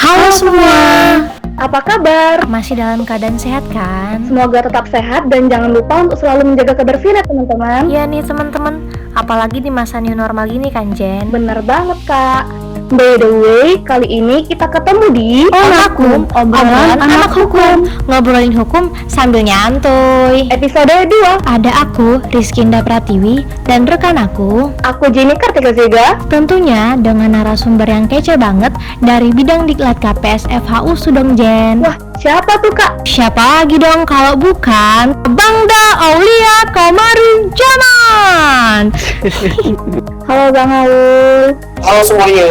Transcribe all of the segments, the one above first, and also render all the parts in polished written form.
Halo semua, Apa kabar? masih dalam keadaan sehat kan? Semoga tetap sehat dan jangan lupa untuk selalu menjaga kebersihan ya teman-teman. Iya nih teman-teman, apalagi di masa new normal gini kan Jen? Bener banget kak. By the way, kali ini kita ketemu di Onakum, obrolan anak hukum. Ngobrolin hukum sambil nyantuy. Episode 2. Ada aku, Rizkinda Pratiwi, dan rekan aku. Aku Jenny Kartika Zega. Tentunya dengan narasumber yang kece banget dari bidang Diklat KPS FHU Sudong Jen. Wah, siapa tuh kak? Siapa lagi dong kalau bukan Bangda Aulia Komaru Jaman. Halo Bang Aul. Halo semuanya.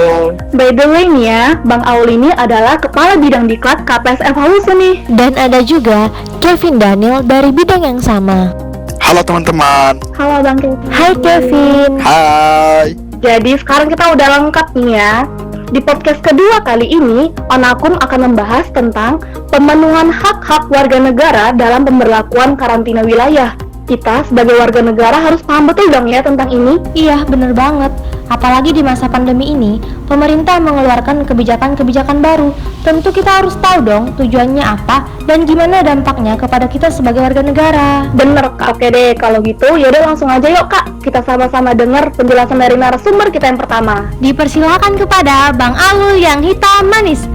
By the way nih ya, Bang Aul ini adalah Kepala Bidang Diklat KPS FHU nih. Dan ada juga Kevin Daniel dari bidang yang sama. Halo teman-teman. Halo Bang Kevin. Hai Kevin. Hai. Jadi sekarang kita udah lengkap nih ya. Di podcast kedua kali ini, Onakum akan membahas tentang pemenuhan hak-hak warga negara dalam pemberlakuan karantina wilayah. Kita sebagai warga negara harus paham betul dong ya tentang ini. Iya bener banget. Apalagi di masa pandemi ini, pemerintah mengeluarkan kebijakan-kebijakan baru. Tentu kita harus tahu dong tujuannya apa dan gimana dampaknya kepada kita sebagai warga negara. Bener kak, oke deh kalau gitu yaudah langsung aja yuk kak. Kita sama-sama dengar penjelasan dari narasumber kita yang pertama. Dipersilakan kepada Bang Alul yang hitam manis.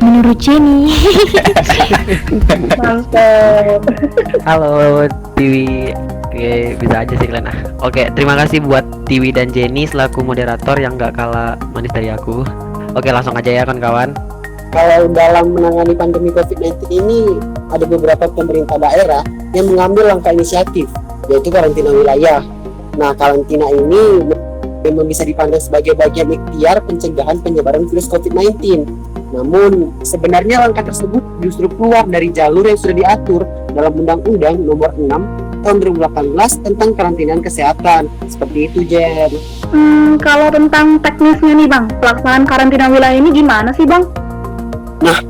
Menurut Jenny. Mantap. Halo Tiwi. Oke, bisa aja sih kalian. Oke, terima kasih buat Tiwi dan Jenny selaku moderator yang gak kalah manis dari aku. Oke, langsung aja ya kawan-kawan. Kalau dalam menangani pandemi COVID-19 ini ada beberapa pemerintah daerah yang mengambil langkah inisiatif, yaitu karantina wilayah. Nah, karantina ini memang bisa dipandang sebagai bagian ikhtiar pencegahan penyebaran virus COVID-19. Namun, sebenarnya langkah tersebut justru keluar dari jalur yang sudah diatur dalam Undang-Undang Nomor 6 Tahun 2018 tentang karantinaan kesehatan. Seperti itu, Jen. Kalau tentang teknisnya nih bang, pelaksanaan karantina wilayah ini gimana sih bang? Nah,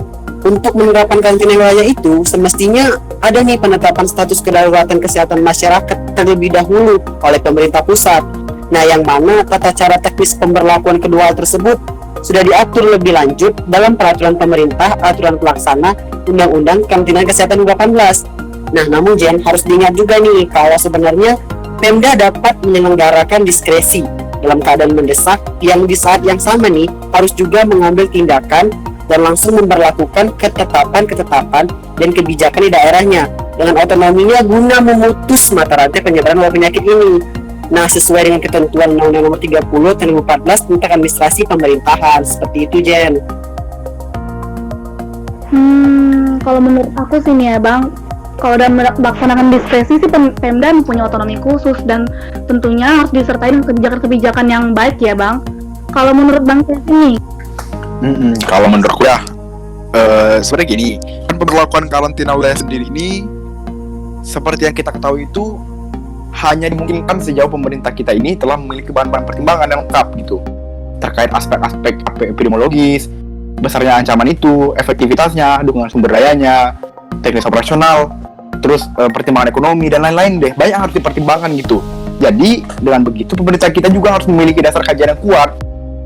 untuk menerapkan karantina wilayah itu, semestinya ada nih penetapan status kedaruratan kesehatan masyarakat terlebih dahulu oleh pemerintah pusat. Nah, yang mana tata cara teknis pemberlakuan kedua hal tersebut sudah diatur lebih lanjut dalam peraturan pemerintah aturan pelaksana Undang-Undang Karantina Kesehatan 2018. Nah, namun Jen harus diingat juga nih kalau sebenarnya Pemda dapat menyelenggarakan diskresi dalam keadaan mendesak yang di saat yang sama nih harus juga mengambil tindakan dan langsung memberlakukan ketetapan-ketetapan dan kebijakan di daerahnya dengan otonominya guna memutus mata rantai penyebaran wabah penyakit ini. Nah, sesuai dengan ketentuan Undang-Undang Nomor 30 Tahun 2014 tentang administrasi pemerintahan. Seperti itu, Jen. Kalau menurut aku sih nih ya bang, kalau dalam melaksanakan diskresi sih Pemda mempunyai otonomi khusus dan tentunya harus disertai dengan kebijakan-kebijakan yang baik ya bang. Kalau menurut bang Kevin nih, Kalau menurutku ya, sebenarnya gini, kan pemberlakuan karantina wilayah sendiri ini, seperti yang kita ketahui itu hanya dimungkinkan sejauh pemerintah kita ini telah memiliki bahan-bahan pertimbangan yang lengkap gitu terkait aspek-aspek epidemiologis, besarnya ancaman itu, efektivitasnya, dukungan sumber dayanya, teknis operasional, terus pertimbangan ekonomi dan lain-lain deh, banyak yang harus dipertimbangkan gitu. Jadi dengan begitu pemerintah kita juga harus memiliki dasar kajian yang kuat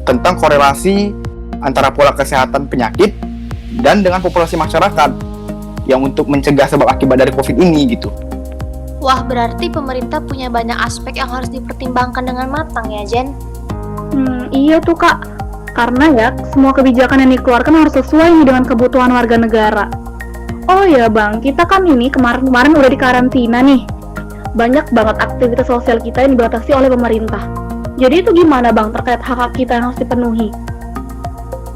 tentang korelasi antara pola kesehatan penyakit dan dengan populasi masyarakat yang untuk mencegah sebab akibat dari COVID ini gitu. Wah, berarti pemerintah punya banyak aspek yang harus dipertimbangkan dengan matang ya, Jen? Iya tuh kak, karena ya semua kebijakan yang dikeluarkan harus sesuai nih dengan kebutuhan warga negara. Oh ya bang, kita kan ini kemarin udah di karantina nih. Banyak banget aktivitas sosial kita yang dibatasi oleh pemerintah. Jadi itu gimana bang terkait hak-hak kita yang harus dipenuhi?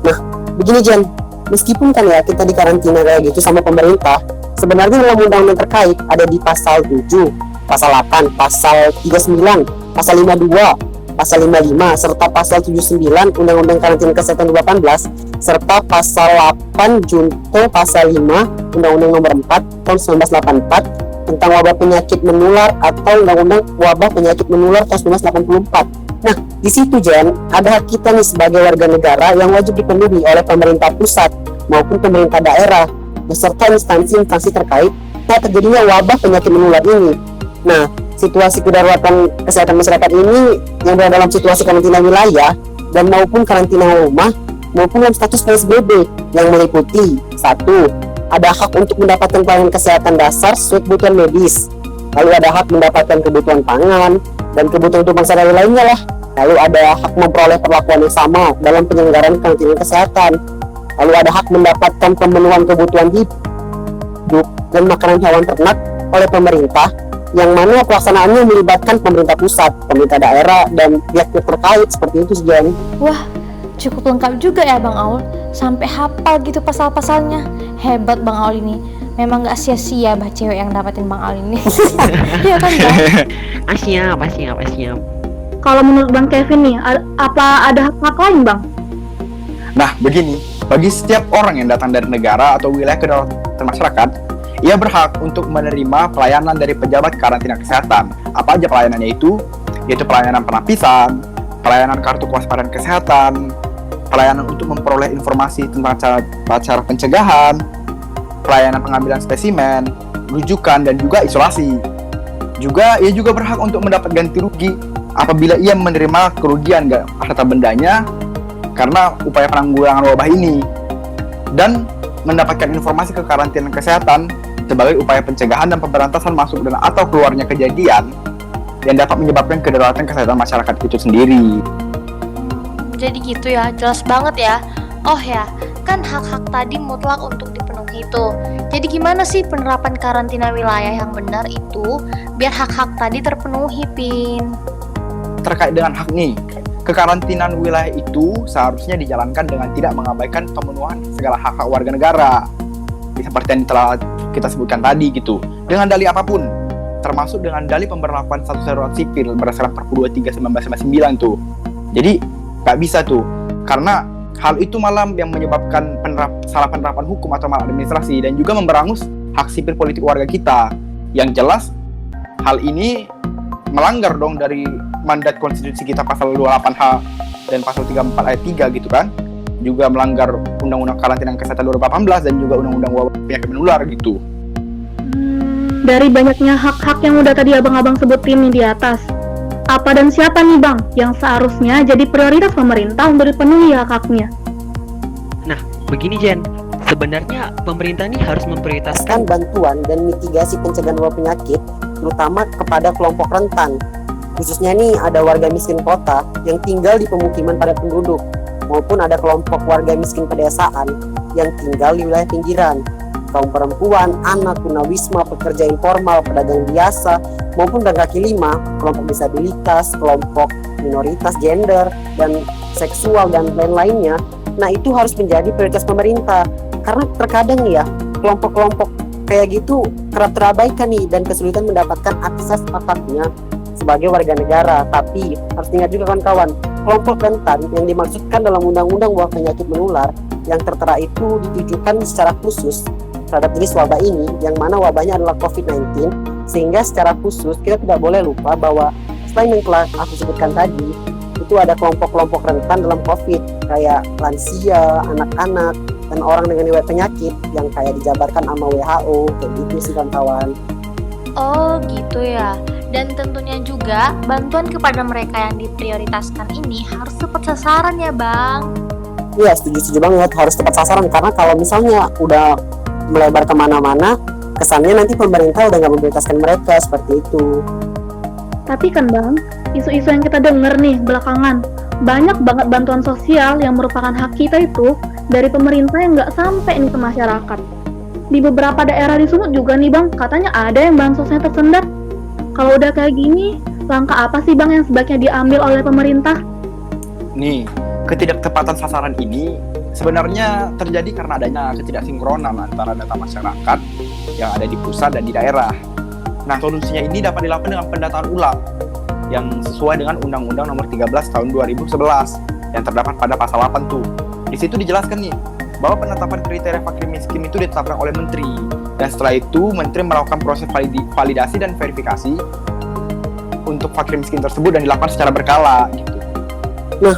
Nah, begini Jen, meskipun kan ya kita di karantina kayak gitu sama pemerintah, sebenarnya dalam undang-undang terkait ada di pasal 7, pasal 8, pasal 39, pasal 52, pasal 55, serta pasal 79 Undang-Undang Karantina Kesehatan 2018, serta pasal 8 junto pasal 5 Undang-Undang Nomor 4 Tahun 1984 tentang wabah penyakit menular atau Undang-Undang Wabah Penyakit Menular tahun 1984. Nah, di situ Jen, ada hak kita nih sebagai warga negara yang wajib dipenuhi oleh pemerintah pusat maupun pemerintah daerah beserta instansi-instansi terkait saat terjadinya wabah penyakit menular ini. Nah, situasi kedaruratan kesehatan masyarakat ini yang berada dalam situasi karantina wilayah dan maupun karantina rumah maupun dalam status PSBB yang meliputi 1. Ada hak untuk mendapatkan pelayanan kesehatan dasar sesuai kebutuhan medis. Lalu ada hak mendapatkan kebutuhan pangan dan kebutuhan untuk bangsa dan lainnya lah. Lalu ada hak memperoleh perlakuan yang sama dalam penyelenggaraan karantina kesehatan. Lalu ada hak mendapatkan pemenuhan kebutuhan hidup dan makanan hewan ternak oleh pemerintah, yang mana pelaksanaannya melibatkan pemerintah pusat, pemerintah daerah, dan pihak-pihak terkait seperti itu sih, Jan. Wah, cukup lengkap juga ya Bang Aul, sampai hafal gitu pasal-pasalnya. Hebat Bang Aul ini, memang gak sia-sia bah cewek yang dapetin Bang Aul ini. Iya kan Bang? Siap. Kalau menurut Bang Kevin nih, apa ada hak lain Bang? Nah, begini, bagi setiap orang yang datang dari negara atau wilayah kedaulatan masyarakat, ia berhak untuk menerima pelayanan dari pejabat karantina kesehatan. Apa aja pelayanannya itu? Yaitu pelayanan penapisan, pelayanan kartu kewaspadaan kesehatan, pelayanan untuk memperoleh informasi tentang cara pencegahan, pelayanan pengambilan spesimen, rujukan, dan juga isolasi. Juga, ia juga berhak untuk mendapat ganti rugi apabila ia menerima kerugian harta bendanya karena upaya penanggulangan wabah ini, dan mendapatkan informasi kekarantinaan kesehatan sebagai upaya pencegahan dan pemberantasan masuk dan atau keluarnya kejadian yang dapat menyebabkan kedaruratan kesehatan masyarakat itu sendiri. Jadi gitu ya, jelas banget ya. Oh ya, kan hak-hak tadi mutlak untuk dipenuhi tuh. Jadi gimana sih penerapan karantina wilayah yang benar itu biar hak-hak tadi terpenuhi, Pin? Terkait dengan hak nih, kekarantinaan wilayah itu seharusnya dijalankan dengan tidak mengabaikan pemenuhan segala hak-hak warga negara, seperti yang telah kita sebutkan tadi gitu, dengan dalih apapun, termasuk dengan dalih pemberlakuan status darurat sipil berdasarkan Perpu 23/1999 tuh. Jadi nggak bisa tuh, karena hal itu malah yang menyebabkan salah penerapan hukum atau maladministrasi dan juga memberangus hak sipil politik warga kita. Yang jelas hal ini melanggar dong dari mandat konstitusi kita pasal 28H dan pasal 34 ayat 3 gitu kan. Juga melanggar Undang-Undang Karantina Kesehatan 2018 dan juga Undang-Undang Wabah Penyakit Menular gitu. Dari banyaknya hak-hak yang udah tadi abang-abang sebutin nih di atas, apa dan siapa nih Bang yang seharusnya jadi prioritas pemerintah untuk dipenuhi hak-haknya? Nah, begini Jen, sebenarnya pemerintah nih harus memprioritaskan Bantuan dan mitigasi pencegahan wabah penyakit terutama kepada kelompok rentan. Khususnya nih ada warga miskin kota yang tinggal di pemukiman padat penduduk, maupun ada kelompok warga miskin pedesaan yang tinggal di wilayah pinggiran, kaum perempuan, anak, tunawisma, pekerja informal, pedagang biasa, maupun pedagang kaki lima, kelompok disabilitas, kelompok minoritas gender dan seksual dan lain-lainnya. Nah, itu harus menjadi prioritas pemerintah, karena terkadang ya kelompok-kelompok kayak gitu kerap terabaikan nih dan kesulitan mendapatkan akses hak-haknya sebagai warga negara. Tapi harus ingat juga kawan-kawan, kelompok rentan yang dimaksudkan dalam Undang-Undang Wabah Penyakit Menular yang tertera itu ditujukan secara khusus terhadap jenis wabah ini, yang mana wabahnya adalah COVID-19, sehingga secara khusus kita tidak boleh lupa bahwa selain yang telah aku sebutkan tadi, itu ada kelompok-kelompok rentan dalam COVID, kayak lansia, anak-anak, dan orang dengan riwayat penyakit yang kayak dijabarkan sama WHO, kayak gitu sih kawan-kawan. Oh gitu ya. Dan tentunya juga bantuan kepada mereka yang diprioritaskan ini harus tepat sasaran ya Bang. Iya, setuju banget, harus tepat sasaran, karena kalau misalnya udah melebar kemana-mana, kesannya nanti pemerintah udah nggak memprioritaskan mereka seperti itu. Tapi kan Bang, isu-isu yang kita denger nih belakangan, banyak banget bantuan sosial yang merupakan hak kita itu dari pemerintah yang nggak sampai nih ke masyarakat. Di beberapa daerah di Sumut juga nih Bang, katanya ada yang bansosnya tersendat. Kalau udah kayak gini, langkah apa sih Bang yang sebaiknya diambil oleh pemerintah? Nih, ketidaktepatan sasaran ini sebenarnya terjadi karena adanya ketidaksinkronan antara data masyarakat yang ada di pusat dan di daerah. Nah, solusinya ini dapat dilakukan dengan pendataan ulang yang sesuai dengan Undang-Undang Nomor 13 Tahun 2011 yang terdapat pada pasal 8 tuh. Di situ dijelaskan nih bahwa penetapan kriteria fakir miskin itu ditetapkan oleh Menteri, dan setelah itu Menteri melakukan proses validasi dan verifikasi untuk fakir miskin tersebut dan dilakukan secara berkala gitu. Nah,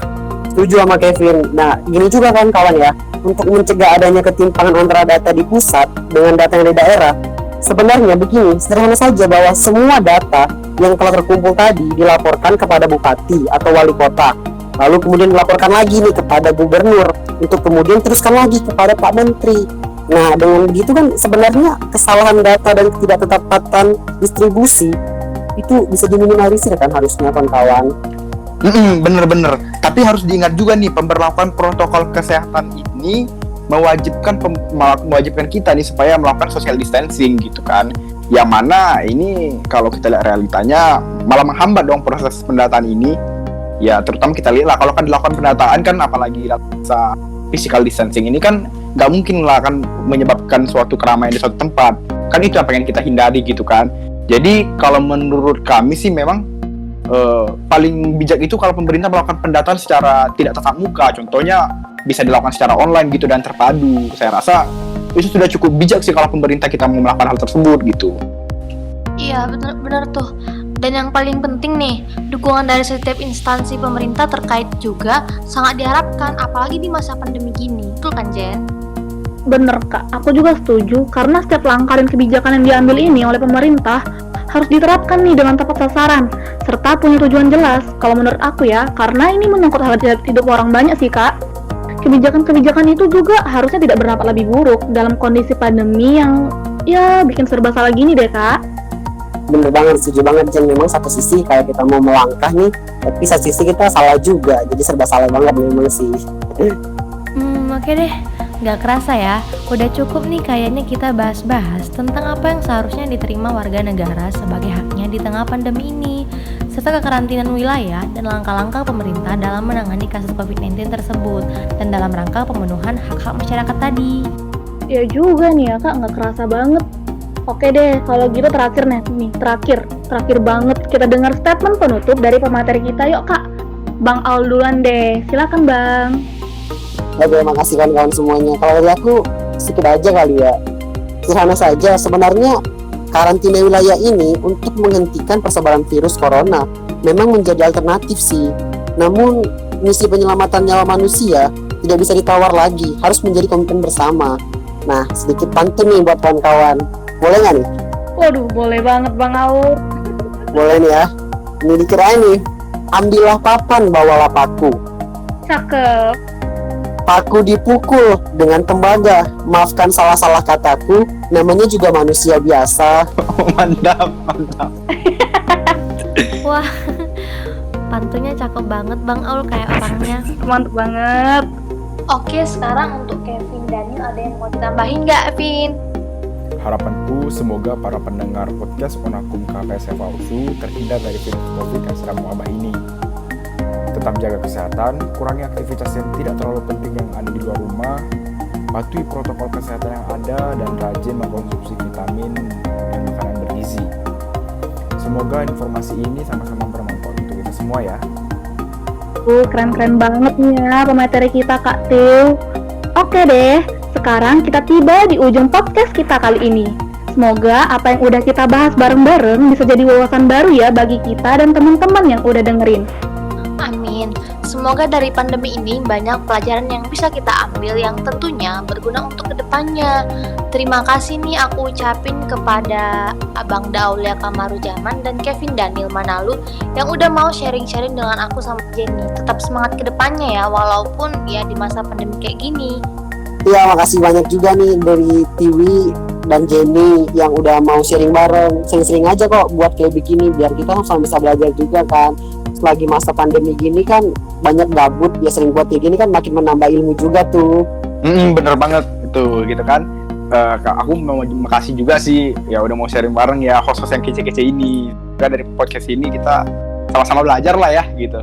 setuju sama Kevin. Nah, gini juga kan kawan ya, untuk mencegah adanya ketimpangan antara data di pusat dengan data yang di daerah, sebenarnya begini, sederhana saja bahwa semua data yang telah terkumpul tadi dilaporkan kepada bupati atau wali kota. lalu kemudian melaporkan lagi nih kepada gubernur, untuk kemudian teruskan lagi kepada Pak Menteri. Nah, dengan begitu kan sebenarnya kesalahan data dan ketidaktetapatan distribusi itu bisa diminimalisir kan harusnya kawan-kawan. Bener-bener. Tapi harus diingat juga nih, pemberlakuan protokol kesehatan ini mewajibkan kita nih supaya melakukan social distancing gitu kan. Yang mana ini kalau kita lihat realitanya malah menghambat dong proses pendataan ini. Ya terutama kita lihat lah kalau kan dilakukan pendataan kan, apalagi rasa physical distancing ini kan nggak mungkin lah akan menyebabkan suatu keramaian di suatu tempat. Kan itu yang pengen kita hindari gitu kan. Jadi kalau menurut kami sih memang paling bijak itu kalau pemerintah melakukan pendataan secara tidak tatap muka. Contohnya bisa dilakukan secara online gitu dan terpadu. Saya rasa itu sudah cukup bijak sih kalau pemerintah kita mau melakukan hal tersebut gitu. Iya, benar tuh. Dan yang paling penting nih, dukungan dari setiap instansi pemerintah terkait juga sangat diharapkan, apalagi di masa pandemi gini. Betul kan, Jen? Bener Kak, aku juga setuju karena setiap langkah dan kebijakan yang diambil ini oleh pemerintah harus diterapkan nih dengan tepat sasaran serta punya tujuan jelas. Kalau menurut aku ya, karena ini menyangkut hal hidup orang banyak sih Kak. Kebijakan-kebijakan itu juga harusnya tidak berdampak lebih buruk dalam kondisi pandemi yang ya bikin serba salah gini deh Kak. Bener banget, setuju banget Jen. Memang satu sisi kayak kita mau melangkah nih, tapi satu sisi kita salah juga, jadi serba salah banget memang sih. Oke deh. Gak kerasa ya, udah cukup nih kayaknya kita bahas-bahas tentang apa yang seharusnya diterima warga negara sebagai haknya di tengah pandemi ini, serta kekarantinaan wilayah dan langkah-langkah pemerintah dalam menangani kasus COVID-19 tersebut, dan dalam rangka pemenuhan hak-hak masyarakat tadi. Ya juga nih ya Kak, gak kerasa banget. Oke deh, kalau gitu terakhir banget kita dengar statement penutup dari pemateri kita. Yuk Kak, Bang Aul duluan deh, silakan Bang. Oke, makasih kawan-kawan semuanya. Kalau dari aku sedikit aja kali ya. Sederhana saja, sebenarnya karantina wilayah ini untuk menghentikan persebaran virus corona memang menjadi alternatif sih. Namun misi penyelamatan nyawa manusia tidak bisa ditawar lagi, harus menjadi komitmen bersama. Nah, sedikit pantun nih buat kawan-kawan. Boleh nggak nih? Waduh, boleh banget Bang Aul. Boleh nih ya. Ini dikirain nih. Ambillah papan, bawalah paku. Cakep. Paku dipukul dengan tembaga. Maafkan salah-salah kataku, namanya juga manusia biasa. Mantap. Wah, pantunnya cakep banget Bang Aul, kayak orangnya. Mantap banget. Oke, sekarang untuk Kevin Daniel ada yang mau ditambahin nggak, Vin? Harapanku semoga para pendengar podcast Onakum KPSF USU terhindar dari virus COVID yang sedang mewabah ini. Tetap jaga kesehatan, kurangi aktivitas yang tidak terlalu penting yang ada di luar rumah, patuhi protokol kesehatan yang ada, dan rajin mengkonsumsi vitamin dan makanan bergizi. Semoga informasi ini sama-sama bermanfaat untuk kita semua ya. Keren-keren banget nih ya pemateri kita Kak Til. Oke deh, sekarang kita tiba di ujung podcast kita kali ini. Semoga apa yang udah kita bahas bareng-bareng bisa jadi wawasan baru ya bagi kita dan teman-teman yang udah dengerin. Amin. Semoga dari pandemi ini banyak pelajaran yang bisa kita ambil yang tentunya berguna untuk kedepannya. Terima kasih nih aku ucapin kepada Abang Daulia Kamarujaman dan Kevin Daniel Manalu yang udah mau sharing-sharing dengan aku sama Jenny. Tetap semangat kedepannya ya, walaupun ya di masa pandemi kayak gini. Ya, makasih banyak juga nih dari Tiwi dan Jenny yang udah mau sharing bareng. Sering-sering aja kok buat kayak begini biar kita sama bisa belajar juga kan. Lagi masa pandemi gini kan banyak gabut, ya sering buat kayak gini kan makin menambah ilmu juga tuh. Bener banget itu gitu kan. Aku mau makasih juga sih ya udah mau sharing bareng ya host-host yang kece-kece ini. Dari podcast ini kita sama-sama belajar lah ya gitu.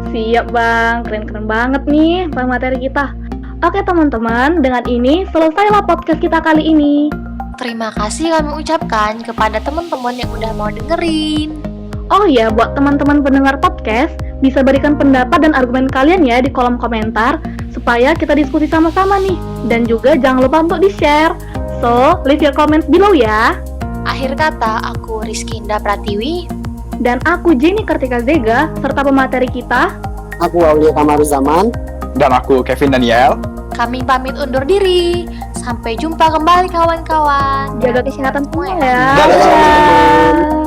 Siap Bang, keren-keren banget nih Bang materi kita. Oke teman-teman, dengan ini selesailah podcast kita kali ini. Terima kasih kami ucapkan kepada teman-teman yang udah mau dengerin. Oh ya, buat teman-teman pendengar podcast, bisa berikan pendapat dan argumen kalian ya di kolom komentar, supaya kita diskusi sama-sama nih. Dan juga jangan lupa untuk di-share. So, leave your comments below ya. Akhir kata, aku Rizky Indah Pratiwi. Dan aku Jenny Kartika Zega, serta pemateri kita. Aku Aulia Kamaruzaman. Dan aku Kevin Daniel. Kami pamit undur diri. Sampai jumpa kembali kawan-kawan. Jaga kesehatan semua ya. Dadah. Dadah.